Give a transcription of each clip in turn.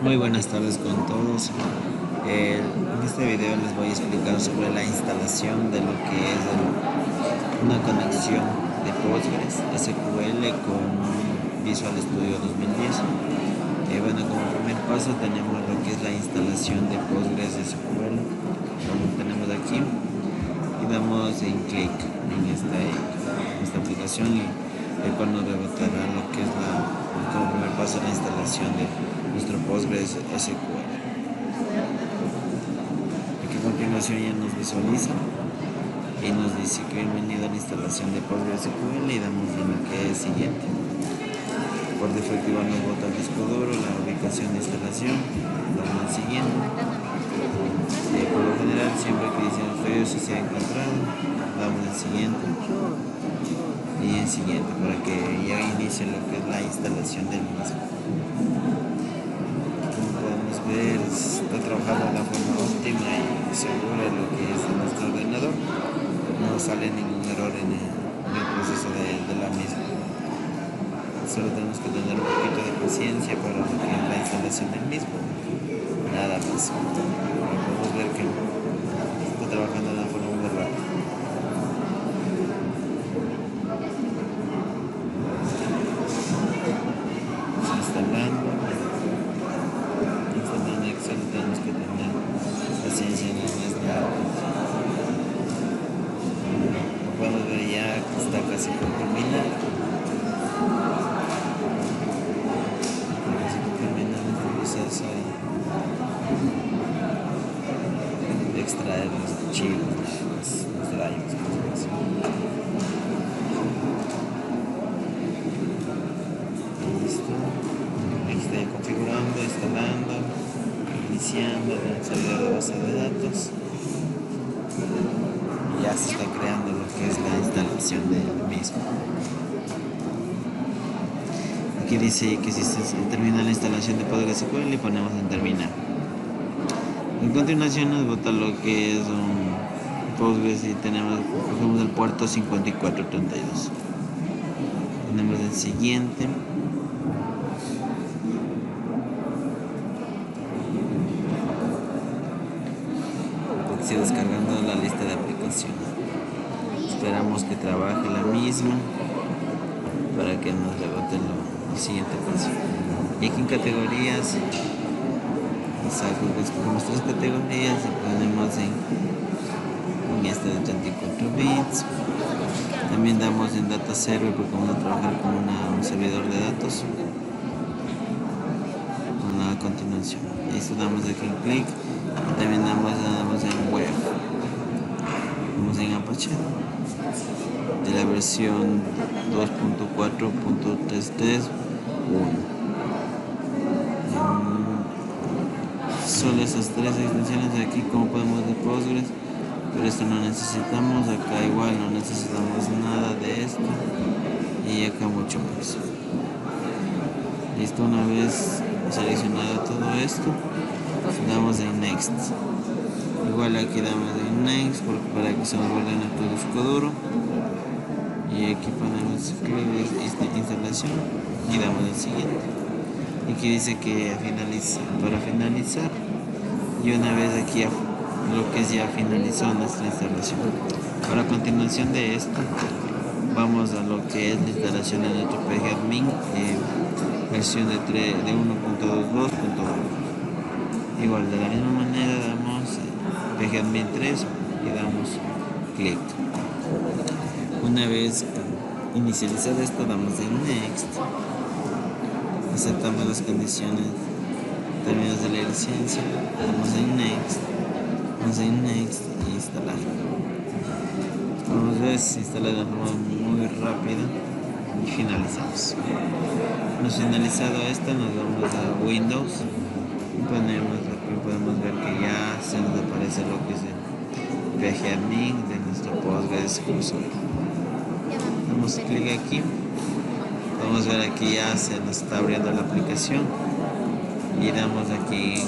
Muy buenas tardes con todos. En este video les voy a explicar sobre la instalación de lo que es una conexión de Postgres SQL con Visual Studio 2010. Bueno, como primer paso tenemos lo que es la instalación de Postgres SQL, como tenemos aquí, y damos en clic en esta aplicación, y el cual nos rebotará lo que es como primer paso la instalación de nuestro Postgres SQL. Aquí a continuación ya nos visualiza y nos dice que bienvenido a la instalación de Postgres SQL, y damos en lo que es siguiente. Por defecto igual nos bota el disco duro, la ubicación de instalación, damos en siguiente. Por lo general siempre que dice usuario si se ha encontrado, damos en siguiente y en siguiente para que ya inicie lo que es la instalación del mismo. Como podemos ver, está trabajando de la forma óptima y segura lo que es de nuestro ordenador. No sale ningún error en el proceso de la misma. Solo tenemos que tener un poquito de paciencia para lo que es la instalación del mismo. Nada más. Podemos ver que está trabajando de una forma muy rápida. Instalando Excel, tenemos que tener paciencia en nuestra. Podemos ver ya que está casi por terminar. De extraer los archivos, los drives. Listo. Aquí está configurando, instalando, iniciando el servidor de base de datos. Y ya se está creando lo que es la instalación del mismo. Aquí dice que si se termina la instalación de Postgres SQL, y ponemos en terminar. En continuación nos bota lo que es un Postgres y cogemos el puerto 5432. Ponemos el siguiente. Porque sigue descargando la lista de aplicaciones. Esperamos que trabaje la misma para que nos rebote el siguiente paso. Y aquí en categorías, escogemos 3 categorías y ponemos en esta de 34 bits. También damos en data server porque vamos a trabajar con un servidor de datos. A continuación, y esto damos aquí en clic, y también damos en web. Vamos en Apache de la versión 2.4.331. Solo esas 3 extensiones de aquí, como podemos de Postgres, pero esto no necesitamos. Acá igual no necesitamos nada de esto, y acá mucho más. Listo, una vez seleccionado todo esto, damos en next. Igual aquí damos en next para que se nos guarde nuestro disco duro, y aquí ponemos clic de instalación y damos el siguiente. Y aquí dice que para finalizar, y una vez aquí lo que es ya finalizó nuestra instalación. Ahora, a continuación de esto, vamos a lo que es la instalación de nuestro pgadmin versión de 1.22.1. Igual de la misma manera damos pgadmin 3 y damos clic. Una vez inicializado esto, damos en next. Aceptamos las condiciones términos de la licencia, damos en next y instalar. Como ves, se instala de forma muy rápida y finalizamos. Una vez finalizado esto, nos vamos a Windows y podemos ver que ya se nos aparece lo que es el pgadmin de nuestro Postgres SQL. Damos clic aquí. Podemos ver aquí ya se nos está abriendo la aplicación, y damos aquí,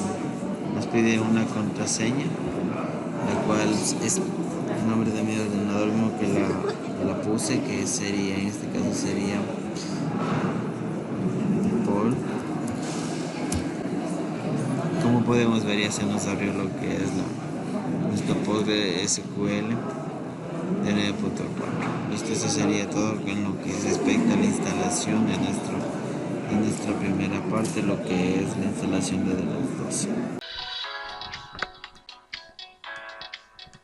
nos pide una contraseña, la cual es el nombre de mi ordenador mismo que la puse, que sería, en este caso sería Paul como podemos ver, ya se nos abrió lo que es nuestro PostgreSQL de Neo.4. Listo, eso sería todo con lo que respecta a la instalación de nuestra primera parte, lo que es la instalación de las 12.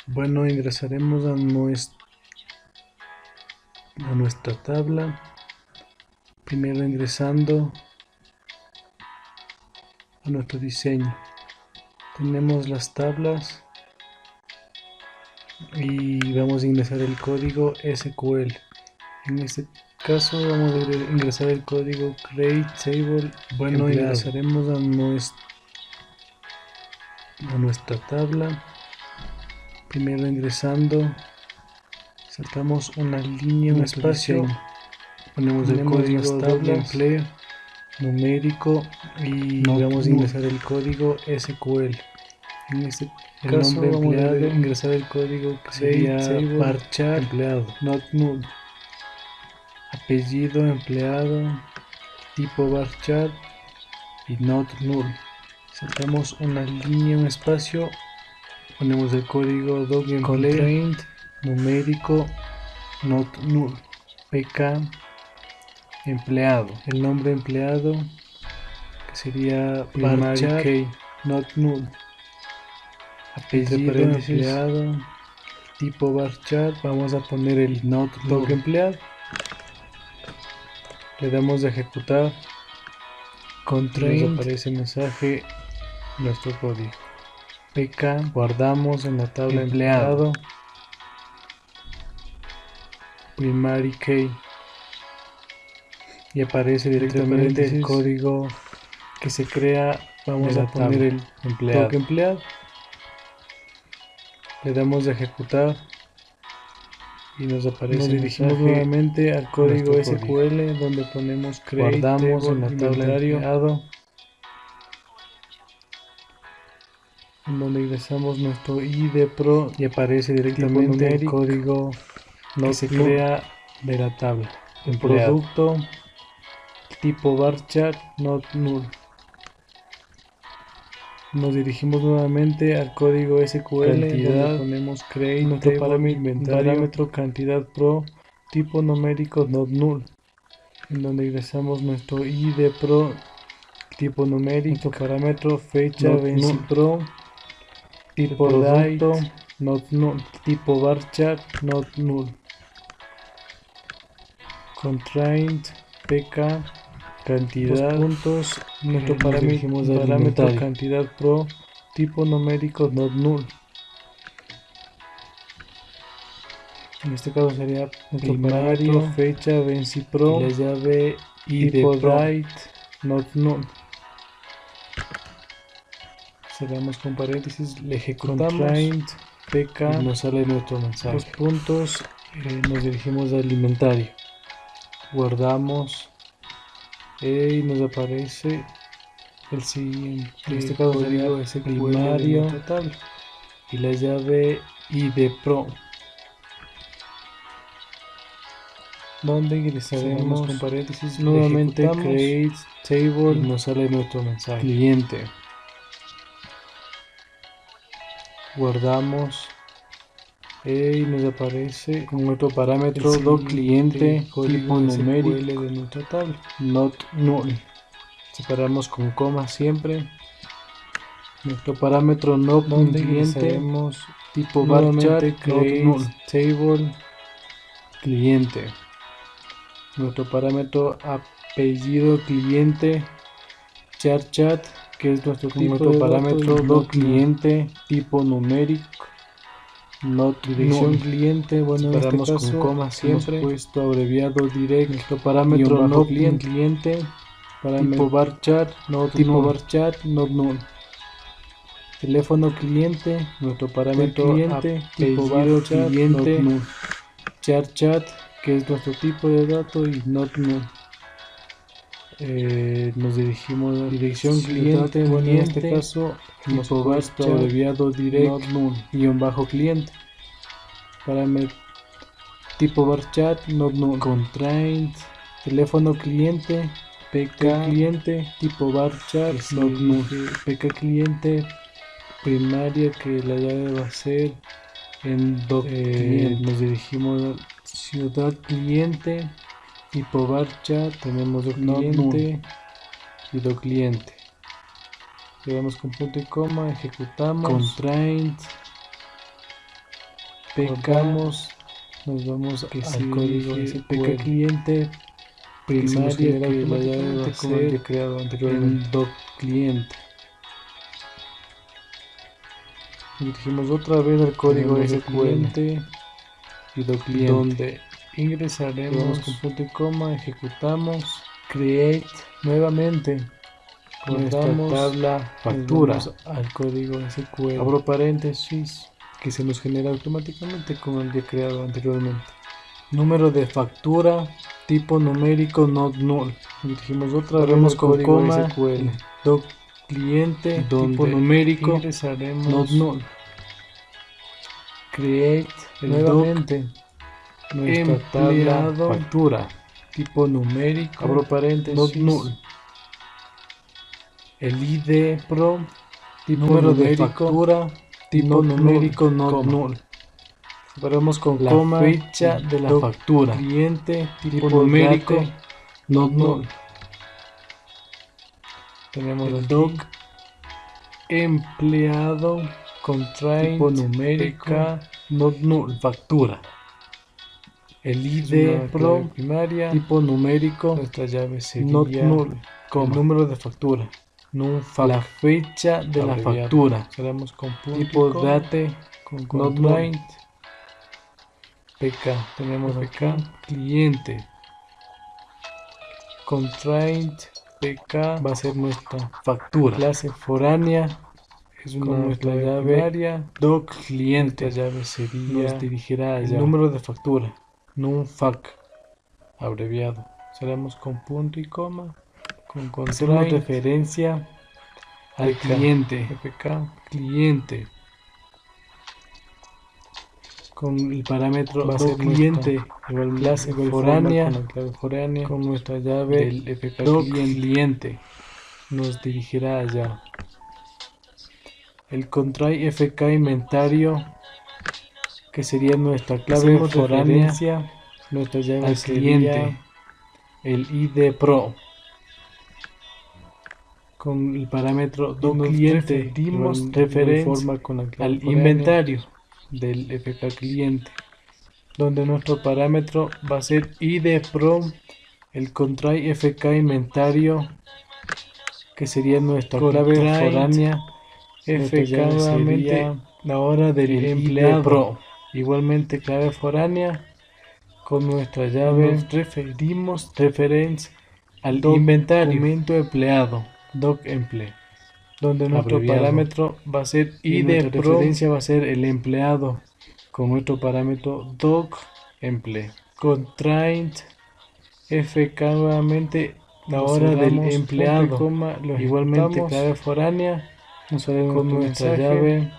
Bueno, ingresaremos a nuestra tabla. Primero ingresando a nuestro diseño. Tenemos las tablas y vamos a ingresar el código SQL. En este caso vamos a ingresar el código create table. Bueno, ingresaremos a nuestra tabla. Primero ingresando, saltamos una línea, un espacio, ponemos el código tablas, numérico y vamos a ingresar el código SQL. En este caso vamos a ingresar el código que sería varchar empleado, not null, apellido empleado, tipo varchar y not null. Saltamos una línea, un espacio, ponemos el código constraint numérico not null, pk empleado, el nombre empleado que sería varchar not null, apellido empleado, tipo varchar, vamos a poner el not null empleado, le damos a ejecutar, nos aparece el mensaje, nuestro código pk, guardamos en la tabla empleado, primary key y aparece directamente el código que se crea. Vamos a poner el empleado, le damos a ejecutar y nos aparece. Nos dirigimos nuevamente al código SQL donde ponemos create, guardamos en la tabla empleado, en donde ingresamos nuestro ID Pro y aparece directamente el código que se crea de la tabla. El producto tipo varchar not null. Nos dirigimos nuevamente al código SQL donde ponemos create nuestro parámetro cantidad pro tipo numérico not null, en donde ingresamos nuestro ID Pro tipo numérico, parámetro fecha pro tipo producto not null, tipo varchar not null, constraint pk cantidad puntos, nuestro parámetro cantidad pro tipo numérico not null. En este caso sería nuestro primario fecha venci pro, la llave tipo date not null. Cerramos con paréntesis, le ejecutamos, constraint pk y nos sale nuestro mensaje. Los puntos, nos dirigimos al inventario, guardamos y nos aparece el siguiente. En este caso sería ese primario total y la llave ID Pro, donde ingresaremos con paréntesis nuevamente create table y nos sale nuestro mensaje cliente, guardamos y nos aparece con nuestro parámetro cliente tipo numérico de nuestra tabla not null. Separamos con coma siempre nuestro parámetro no cliente tipo varchar create table cliente, nuestro parámetro apellido cliente chat que es nuestro parámetro do cliente tipo numérico not dirección cliente. Bueno, en este caso con coma siempre hemos puesto abreviado direct, nuestro parámetro no cliente tipo varchar not null, teléfono cliente, nuestro parámetro cliente tipo varchar cliente chat que es nuestro tipo de dato y not null. Nos dirigimos a dirección cliente, bueno, en este caso hemos puesto abreviado direct bajo cliente, parámetro tipo varchar not null, constraint teléfono cliente PK cliente tipo varchar, PK cliente primaria, que la llave va a ser en doc cliente. Nos dirigimos a ciudad cliente tipo varchar, tenemos doc cliente y doc cliente. Llegamos con punto y coma, ejecutamos, constraint, pecamos, nos vamos al código PK cliente primaria, que la llave va a ser creado anteriormente en doc cliente. Dirigimos otra vez al código SQL y doc cliente, donde ingresaremos con punto y coma, ejecutamos, create nuevamente. Guardamos tabla factura al código SQL, abro paréntesis, que se nos genera automáticamente con el ya creado anteriormente. Número de factura tipo numérico not null. Dirigimos otra vez con coma SQL, doc cliente tipo numérico ingresaremos not null. Create nuevamente nuestra tabla factura tipo numérico, abro paréntesis, not null. El ID pro tipo número de factura tipo numérico not null. Separamos con la coma fecha de la factura, cliente tipo numérico not null. Tenemos el doc empleado constraint tipo numérico not null factura. El ID pro primaria tipo numérico, nuestra llave sería not null, el número de factura. La fecha de la factura, cerramos con punto tipo date con constraint PK, tenemos PK cliente constraint PK va a ser nuestra factura, clase foránea es una nuestra llave área, doc cliente, la llave sería, nos dirigirá allá, el número de factura, fac abreviado, cerramos con punto y coma. Hacemos referencia al cliente, FK cliente, con el parámetro va a ser cliente, clase foránea, con nuestra llave del FK cliente, nos dirigirá allá. El contrai FK inventario, que sería nuestra clave foránea, nuestra llave al cliente, el ID pro. Con el parámetro do cliente dimos referencia al inventario del FK cliente, donde nuestro parámetro va a ser id pro, el contrai FK inventario, que sería nuestra clave foránea, FK nuevamente la hora del empleado pro, igualmente clave foránea, con nuestra llave nos referimos referencia al inventario, documento empleado, doc emple, donde nuestro abreviado parámetro va a ser id pro, referencia va a ser el empleado, con nuestro parámetro doc emple, constraint FK nuevamente la hora del empleado, coma, igualmente clave foránea, con nuestra llave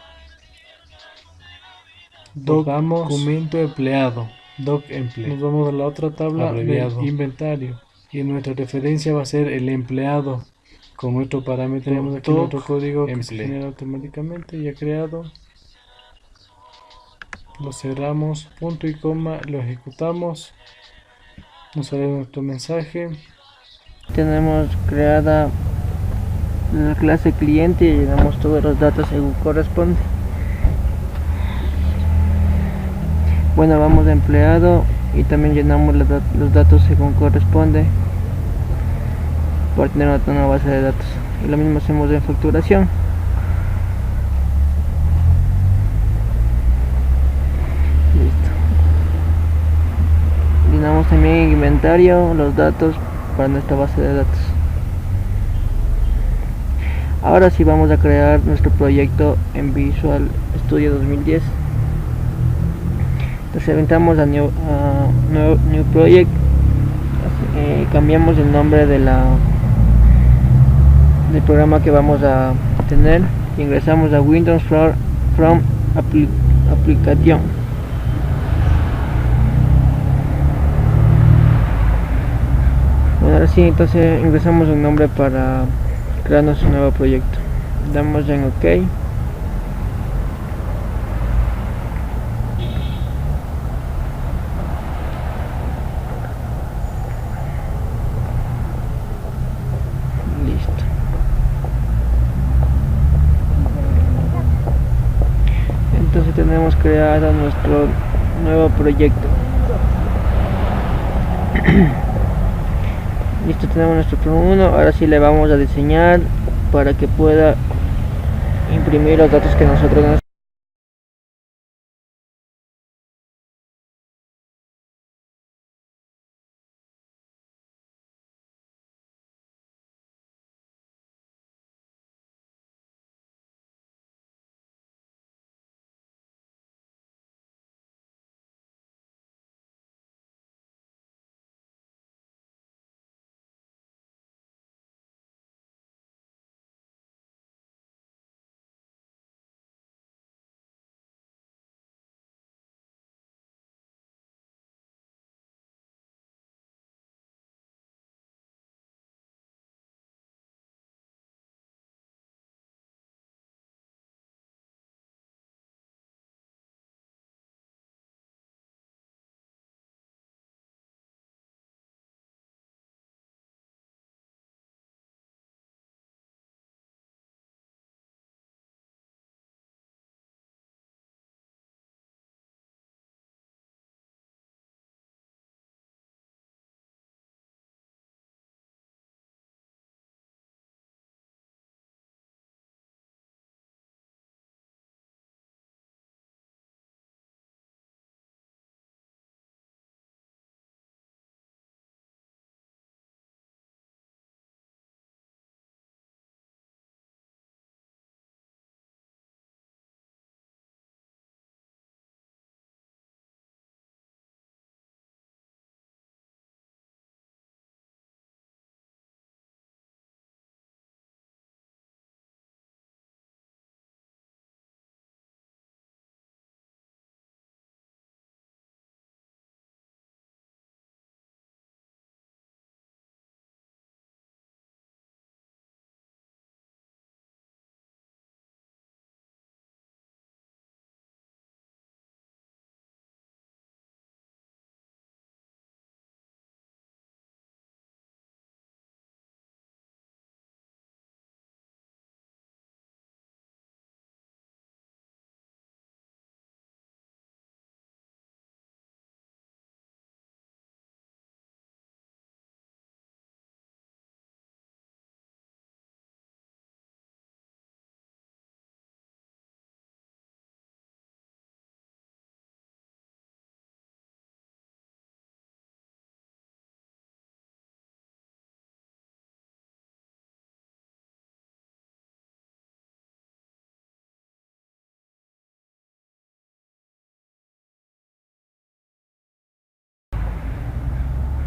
documento empleado, doc emple. Nos vamos a la otra tabla abreviado del inventario y nuestra referencia va a ser el empleado, con nuestro parámetro. Tenemos aquí otro código que se genera automáticamente ya creado, lo cerramos, punto y coma, lo ejecutamos, nos sale nuestro mensaje. Tenemos creada la clase cliente y llenamos todos los datos según corresponde. Bueno, vamos a empleado y también llenamos los datos según corresponde para tener una base de datos, y lo mismo hacemos en facturación. Listo. Llenamos también en inventario los datos para nuestra base de datos. Ahora sí vamos a crear nuestro proyecto en Visual Studio 2010. Entonces aventamos a New Project, cambiamos el nombre del programa que vamos a tener, ingresamos a Windows from Application. Bueno, Ahora sí, entonces ingresamos un nombre para crear nuestro nuevo proyecto. Damos en OK. Listo. Entonces tenemos creado nuestro nuevo proyecto. Listo, tenemos nuestro Pro 1. Ahora sí le vamos a diseñar para que pueda imprimir los datos que nosotros necesitamos.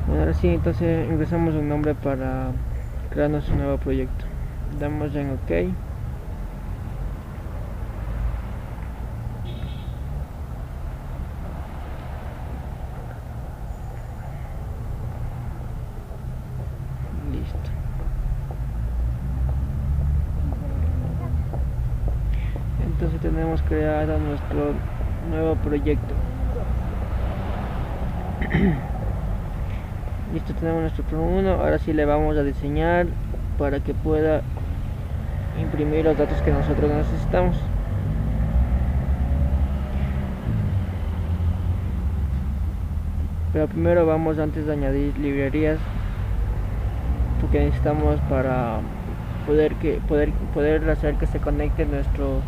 Ahora sí, entonces ingresamos un nombre para crear nuestro nuevo proyecto. Damos en OK. Listo. Entonces tenemos creado nuestro nuevo proyecto. Listo, tenemos nuestro Pro 1. Ahora sí le vamos a diseñar para que pueda imprimir los datos que nosotros necesitamos. Pero primero vamos, antes de añadir librerías, porque necesitamos para poder hacer que se conecte nuestro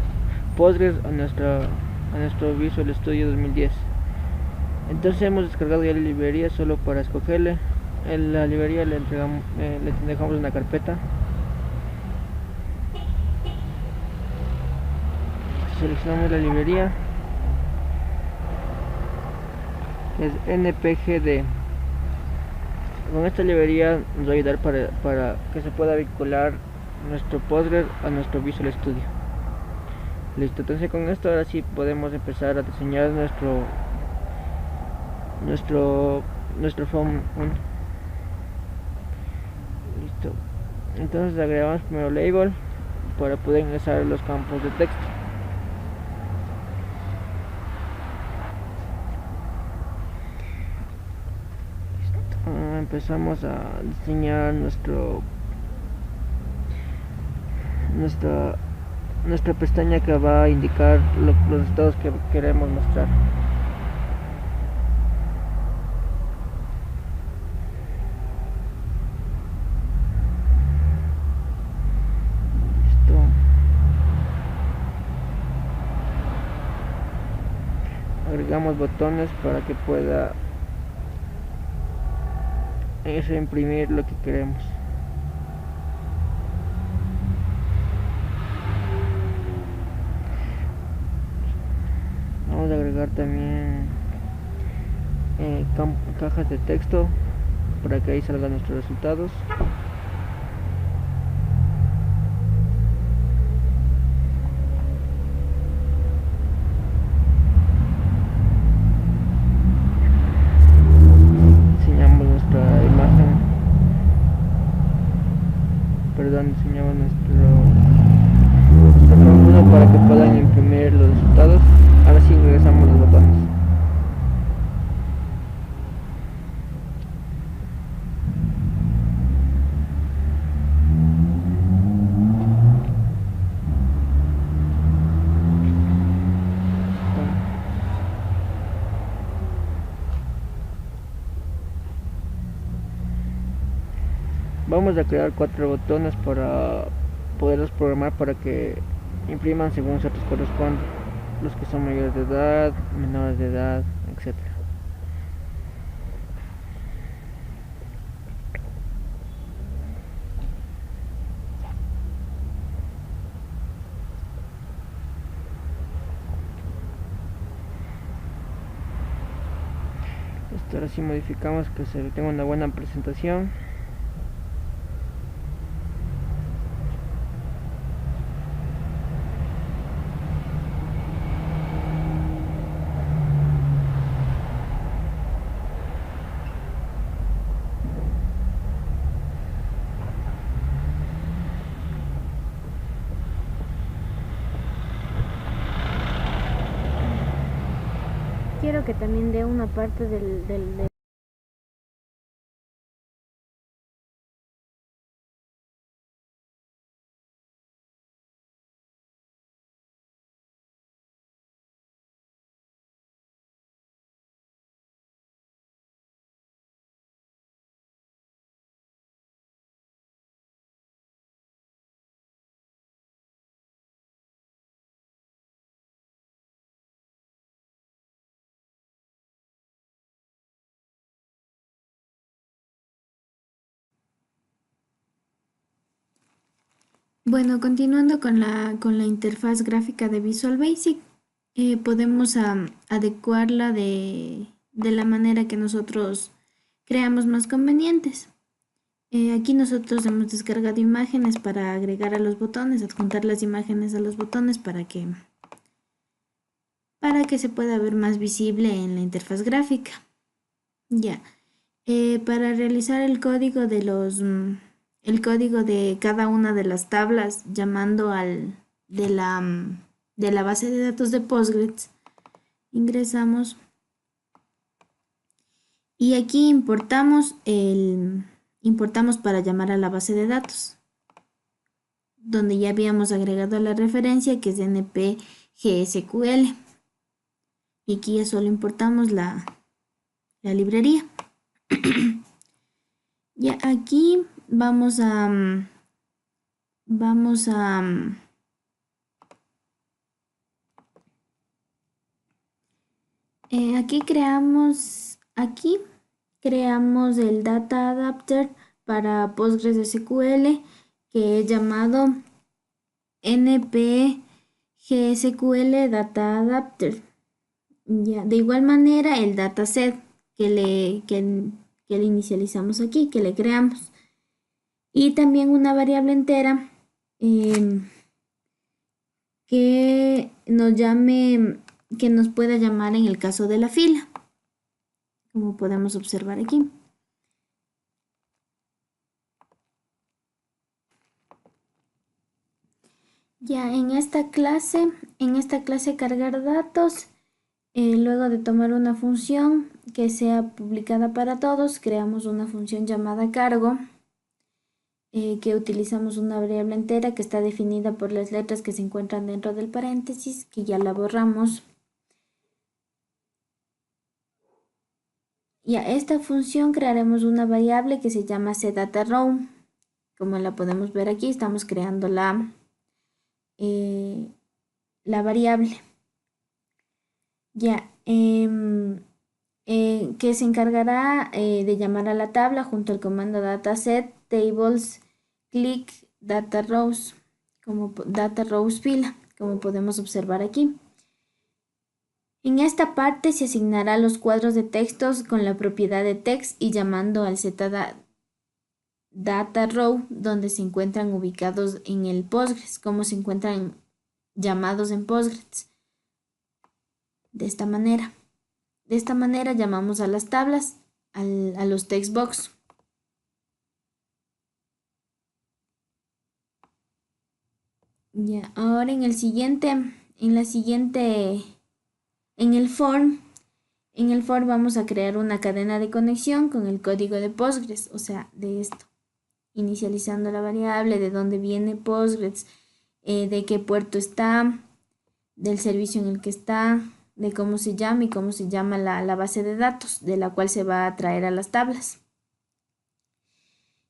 Postgres a nuestro Visual Studio 2010. Entonces hemos descargado ya la librería solo para escogerle. En la librería le dejamos una carpeta. Seleccionamos la librería, es npgd. Con esta librería nos va a ayudar para que se pueda vincular nuestro Postgres a nuestro Visual Studio. Listo, entonces con esto ahora sí podemos empezar a diseñar nuestro Form 1. Listo. Entonces agregamos primero label para poder ingresar los campos de texto. Empezamos a diseñar nuestra pestaña que va a indicar los resultados que queremos mostrar. Listo. Agregamos botones para que pueda imprimir lo que queremos. Vamos a agregar también cajas de texto para que ahí salgan nuestros resultados. Diseñamos nuestra imagen, diseñamos nuestro menú para que puedan imprimir los resultados. Ahora sí ingresamos los botones. Vamos a crear 4 botones para poderlos programar para que impriman según se les corresponde, los que son mayores de edad, menores de edad, etc. Esto ahora sí modificamos que se tenga una buena presentación. Quiero que también dé una parte del Bueno, continuando con la interfaz gráfica de Visual Basic, podemos adecuarla de la manera que nosotros creamos más convenientes. Aquí nosotros hemos descargado imágenes para agregar a los botones, adjuntar las imágenes a los botones para que se pueda ver más visible en la interfaz gráfica. Ya, para realizar el código de cada una de las tablas llamando de la base de datos de Postgres, ingresamos y aquí importamos para llamar a la base de datos, donde ya habíamos agregado la referencia que es npgsql, y aquí ya solo importamos la librería. Ya aquí vamos a aquí creamos el data adapter para PostgreSQL, que es llamado npgsql data adapter. Ya, de igual manera el dataset que le inicializamos aquí, que le creamos, y también una variable entera que nos pueda llamar en el caso de la fila, como podemos observar aquí. Ya en esta clase cargar datos, luego de tomar una función que sea publicada para todos, creamos una función llamada cargo, que utilizamos una variable entera que está definida por las letras que se encuentran dentro del paréntesis, que ya la borramos. Y a esta función crearemos una variable que se llama setDataRow. Como la podemos ver aquí, estamos creando la variable. Ya, que se encargará de llamar a la tabla junto al comando dataset tables click data rows, como data rows fila, como podemos observar aquí. En esta parte se asignará los cuadros de textos con la propiedad de text y llamando al data row donde se encuentran ubicados en el Postgres, como se encuentran llamados en Postgres. De esta manera. De esta manera llamamos a las tablas, a los text box. Ya, ahora en el form vamos a crear una cadena de conexión con el código de Postgres, o sea, de esto, inicializando la variable, de dónde viene Postgres, de qué puerto está, del servicio en el que está, de cómo se llama y cómo se llama la base de datos de la cual se va a traer a las tablas.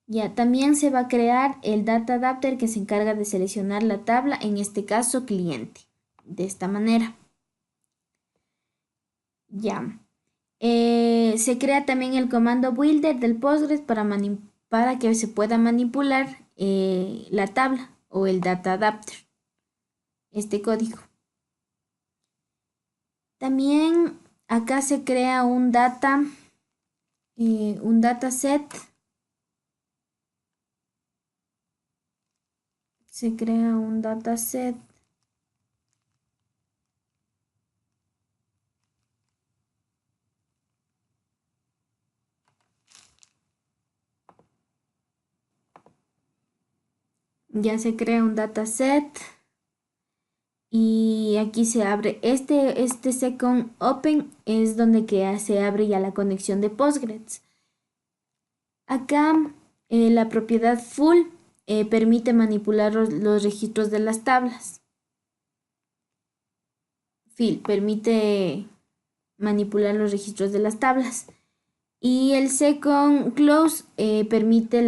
Ya, también se va a crear el data adapter que se encarga de seleccionar la tabla, en este caso cliente, de esta manera. Ya. Se crea también el comando builder del Postgres para que se pueda manipular la tabla o el data adapter, este código. También acá se crea un dataset. Se crea un dataset ya se crea un dataset y aquí se abre este second open, es donde se abre ya la conexión de Postgres. Acá la propiedad full permite manipular los registros de las tablas. Fill permite manipular los registros de las tablas. Y el second close permite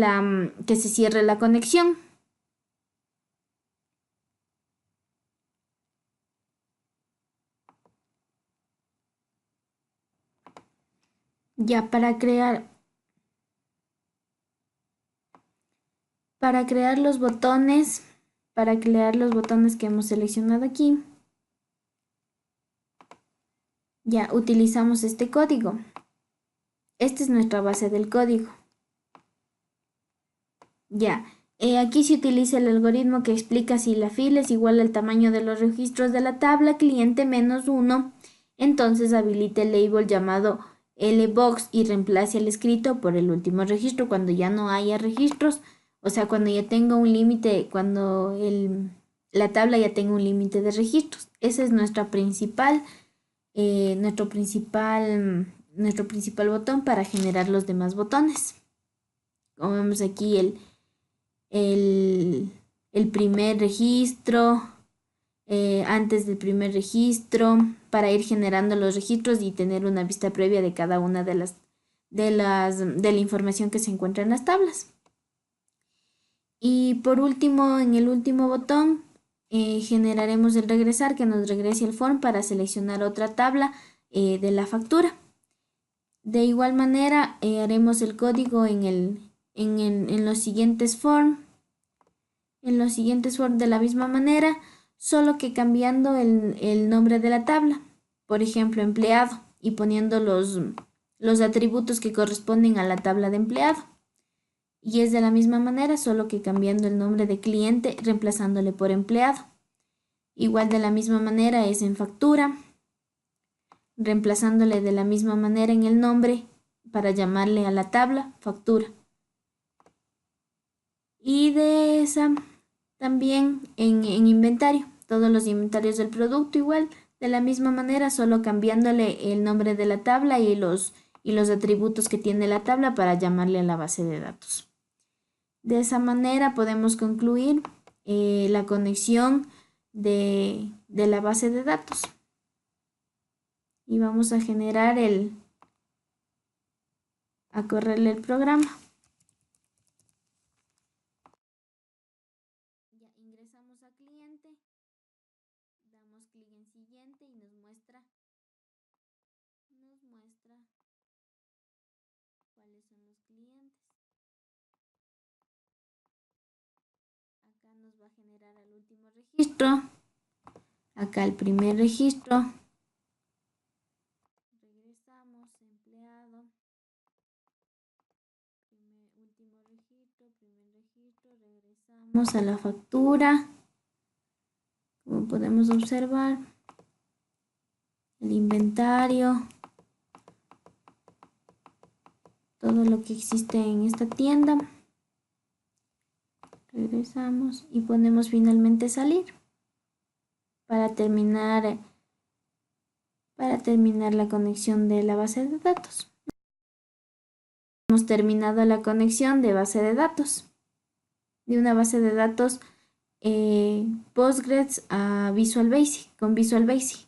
que se cierre la conexión. Ya para crear los botones, que hemos seleccionado aquí, ya utilizamos este código. Esta es nuestra base del código. Ya, aquí se utiliza el algoritmo que explica si la fila es igual al tamaño de los registros de la tabla cliente menos 1, entonces habilite el label llamado lbox y reemplace el escrito por el último registro cuando ya no haya registros, o sea, cuando ya tenga un límite, cuando la tabla ya tenga un límite de registros. Ese es nuestro principal botón para generar los demás botones. Como vemos aquí el primer registro, antes del primer registro, para ir generando los registros y tener una vista previa de cada una de la información que se encuentra en las tablas. Y por último, en el último botón, generaremos el regresar, que nos regrese al form para seleccionar otra tabla de la factura. De igual manera, haremos el código en los siguientes form. En los siguientes form de la misma manera, solo que cambiando el nombre de la tabla. Por ejemplo, empleado, y poniendo los atributos que corresponden a la tabla de empleado. Y es de la misma manera, solo que cambiando el nombre de cliente, reemplazándole por empleado. Igual de la misma manera es en factura, reemplazándole de la misma manera en el nombre para llamarle a la tabla factura. Y de esa También en inventario, todos los inventarios del producto igual, de la misma manera, solo cambiándole el nombre de la tabla y los atributos que tiene la tabla para llamarle a la base de datos. De esa manera podemos concluir la conexión de la base de datos. Y vamos a generar a correrle el programa. Ya ingresamos a cliente, damos clic en siguiente y nos muestra cuáles son los clientes. Acá nos va a generar el último registro, acá el primer registro. Regresamos, empleado, último registro, primer registro, regresamos a la factura. Como podemos observar, el inventario, todo lo que existe en esta tienda. Regresamos y ponemos finalmente salir para terminar la conexión de la base de datos. Hemos terminado la conexión de base de datos, de una base de datos Postgres a Visual Basic, con Visual Basic.